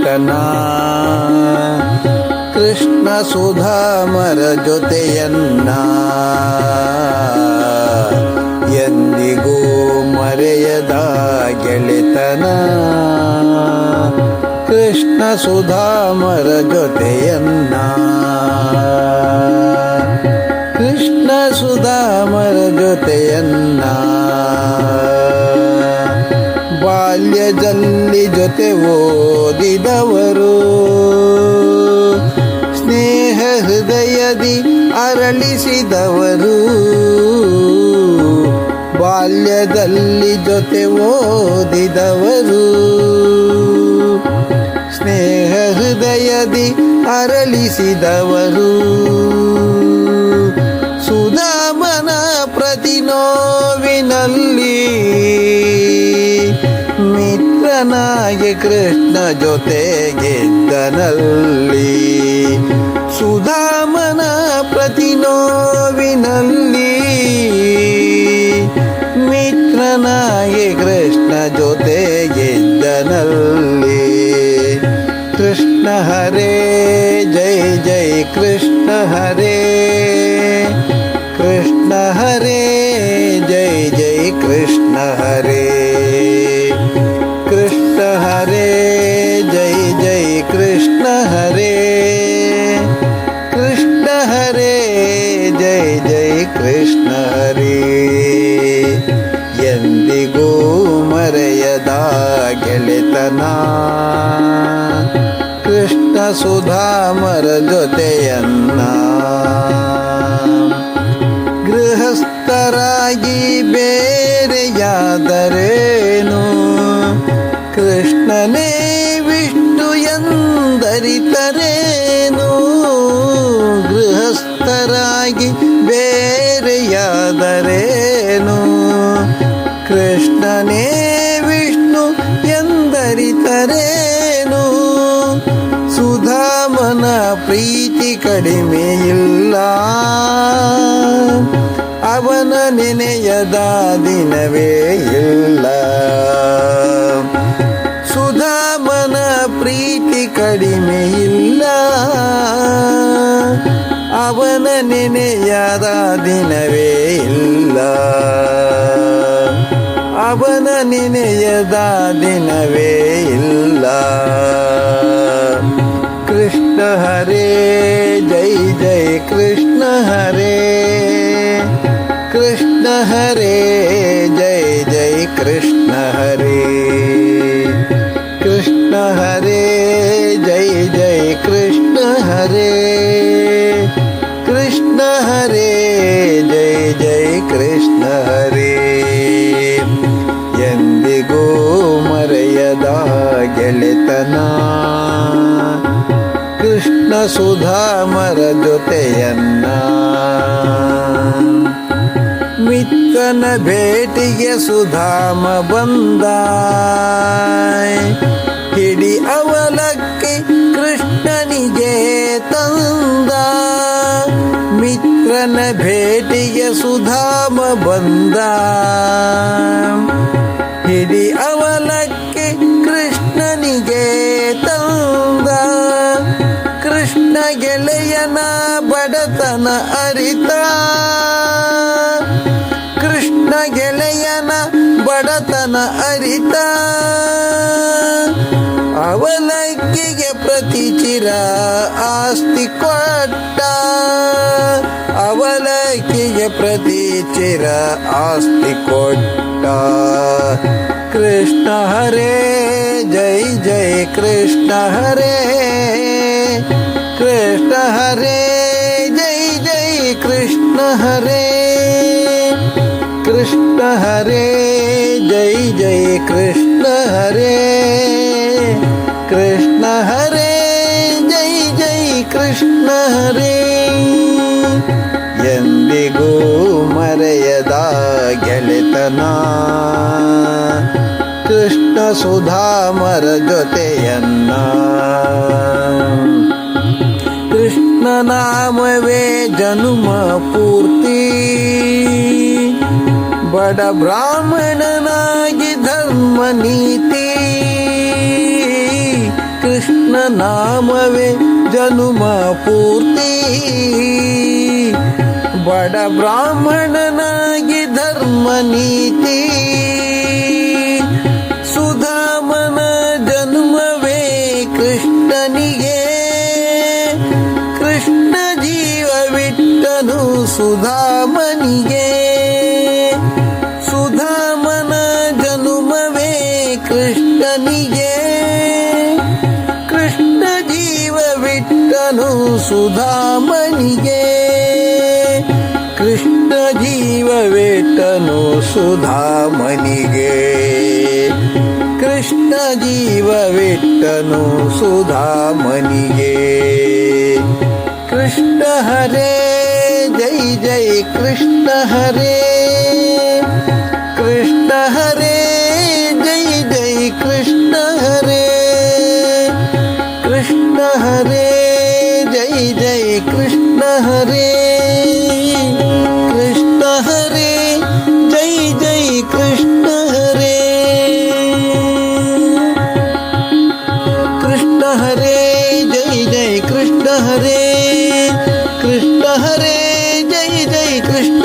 ಗೆಳೆತನ. ಕೃಷ್ಣ ಸುಧಾಮರ ಜೊತೆಯನ್ನ ಎಂದಿಗೂ ಮರೆಯದ ಗೆಳೆತನ. ಕೃಷ್ಣ ಸುಧಾಮರ ಜೊತೆಯನ್ನ, ಕೃಷ್ಣ ಸುಧಾಮರ ಜೊತೆಯನ್ನ. ಬಾಲ್ಯದಲ್ಲಿ ಜೊತೆ ಓದಿದವರು, ಸ್ನೇಹ ಹೃದಯದಿ ಅರಳಿಸಿದವರು. ಬಾಲ್ಯದಲ್ಲಿ ಜೊತೆ ಓದಿದವರು, ಸ್ನೇಹ ಹೃದಯದಿ ಅರಳಿಸಿದವರು. ಸುಧಾಮನ ಪ್ರತಿ ನೋವಿನಲ್ಲಿ ಮಿತ್ರನಾಗಿ ಕೃಷ್ಣ ಜೊತೆಗಿದ್ದನಲ್ಲಿ. ಸುಧಾಮನ ಪ್ರತಿ ನೋವಿನಲ್ಲಿ ಮಿತ್ರನಾಗಿ ಕೃಷ್ಣ ಜೊತೆಗಿದ್ದನಲ್ಲಿ. ಕೃಷ್ಣ ಹರೇ ಜೈ ಜೈ ಕೃಷ್ಣ ಹರೇ, ಕೃಷ್ಣ ಹರೇ ಜೈ ಜೈ ಕೃಷ್ಣ ಹರೇ. ಕೃಷ್ಣ ಹರೇ ಜೈ ಜೈ ಕೃಷ್ಣ ಹರೇ, ಕೃಷ್ಣ ಹರೇ ಜೈ ಜೈ ಕೃಷ್ಣ ಹರೇ. ಎಂದಿಗೂ ಮರೆಯದ ಗೆಳೆತನ, ಕೃಷ್ಣ ಸುಧಾಮರ ಜೊತೆಯನ್ನ. ಗೃಹಸ್ಥರಾಗಿ ಬೇರೆಯಾದರೇನು, ಕೃಷ್ಣನೇ ವಿಷ್ಣು ಎಂದರಿತರೇನು. ಗೃಹಸ್ಥರಾಗಿ ಬೇರೆಯಾದರೇನು, ಕೃಷ್ಣನೇ ವಿಷ್ಣು ಎಂದರಿತರೇನು. ಸುಧಾಮನ ಪ್ರೀತಿ ಕಡಿಮೆಯಿಲ್ಲ, ಅವನ ನೆನೆಯದ ದಿನವೇ ಇಲ್ಲ. ಸುಧಾಮನ ಪ್ರೀತಿ ಕಡಿಮೆಯಿಲ್ಲ, ಅವನ ನೆನೆಯದ ದಿನವೇ ಇಲ್ಲ. ಅವನ ನೆನೆಯದ ದಿನವೇ ಇಲ್ಲ. ಕೃಷ್ಣ ಹರೇ ಜೈ ಜೈ ಕೃಷ್ಣ ಹರೇ, ಕೃಷ್ಣ ಹರೇ ಜೈ ಜೈ ಕೃಷ್ಣ ಹರೇ. ಕೃಷ್ಣ ಹರೇ ಜೈ ಜೈ ಕೃಷ್ಣ ಹರೇ, ಕೃಷ್ಣ ಹರೇ ಜೈ ಜೈ ಕೃಷ್ಣ ಹರೇ. ಎಂದಿಗೂ ಮರೆಯದ ಗೆಳೆತನ, ಕೃಷ್ಣ ಸುಧಾಮರ ಜೊತೆಯನ್ನ. ಮಿತ್ರನ ಭೇಟಿಗೆ ಸುಧಾಮ ಬಂದ, ಹಿಡಿ ಅವಲಕ್ಕಿ ಕೃಷ್ಣನಿಗೆ ತಂದ. ಮಿತ್ರನ ಭೇಟಿಗೆ ಸುಧಾಮ ಬಂದ, ಹಿಡಿ ಅವಲಕ್ಕಿ ಕೃಷ್ಣನಿಗೆ ತಂದ. ಕೃಷ್ಣ ಗೆಳೆಯನ ಬಡತನ ಅರಿತ, ಕೃಷ್ಣ ಗೆಳೆಯನ ಬಡತನ ಅರಿತ. ಅವಲಕ್ಕಿಗೆ ಪ್ರತಿ ಚಿರ ಆಸ್ತಿ ಕೊಟ್ಟ, ಅವಲಕ್ಕಿಗೆ ಪ್ರತಿ ಚಿರ ಆಸ್ತಿ ಕೊಟ್ಟ. ಕೃಷ್ಣ ಹರೇ ಜೈ ಜೈ ಕೃಷ್ಣ ಹರೇ, ಕೃಷ್ಣ ಹರೇ ಜೈ ಜೈ ಕೃಷ್ಣ ಹರೇ. ಕೃಷ್ಣ ಹರೇ ಜೈ ಜೈ ಕೃಷ್ಣ ಹರೇ, ಕೃಷ್ಣ ಹರೇ ಜೈ ಜೈ ಕೃಷ್ಣ ಹರೇ. ಎಂದಿಗೂ ಮರೆಯದ ಗೆಳೆತನ, ಕೃಷ್ಣ ಸುಧಾಮರ ಜೊತೆಯನ್ನ. ಕೃಷ್ಣ ನಾಮವೇ ಜನುಮ ಪೂರ್ತಿ, ಬಡ ಬ್ರಾಹ್ಮಣನಾಗಿ ಧರ್ಮ ನೀತಿ. ಕೃಷ್ಣ ನಾಮವೇ ಜನುಮ ಪೂರ್ತಿ ಬಡ ಬ್ರಾಹ್ಮಣನಾಗಿ ಧರ್ಮ ನೀತಿ ಸುಧಾಮನ ಜನ್ಮವೇ ಕೃಷ್ಣನಿಗೆ ಕೃಷ್ಣ ಜೀವವಿಟ್ಟನು ಸುಧಾಮನಿಗೆ ಸುಧಾಮನ ಜನುಮವೇ ಕೃಷ್ಣನಿಗೆ ಕೃಷ್ಣ ಜೀವವಿಟ್ಟನು ಸುಧಾಮನಿಗೆ ಕೃಷ್ಣ ಜೀವವಿಟ್ಟನು ಸುಧಾಮನಿಗೆ ಕೃಷ್ಣ ಜೀವವಿಟ್ಟನು ಸುಧಾಮನಿಗೆ ಕೃಷ್ಣ ಹರೇ ಜೈ ಜೈ ಕೃಷ್ಣ ಹರೇ ಕೃಷ್ಣ ಹರೇ ಜೈ ಜೈ ಕೃಷ್ಣ ಹರೇ ಕೃಷ್ಣ ಹರೇ ಜೈ ಜೈ ಕೃಷ್ಣ ಹರೇ ಕೃಷ್ಣ ಹರೇ ಜೈ ಜೈ ಕೃಷ್ಣ ಹರೇ ಕೃಷ್ಣ ಹರೇ ಜೈ ಜೈ ಕೃಷ್ಣ ಹರೇ ಕೃಷ್ಣ ಹರೇ ಜೈ ಜೈ ಕೃಷ್ಣ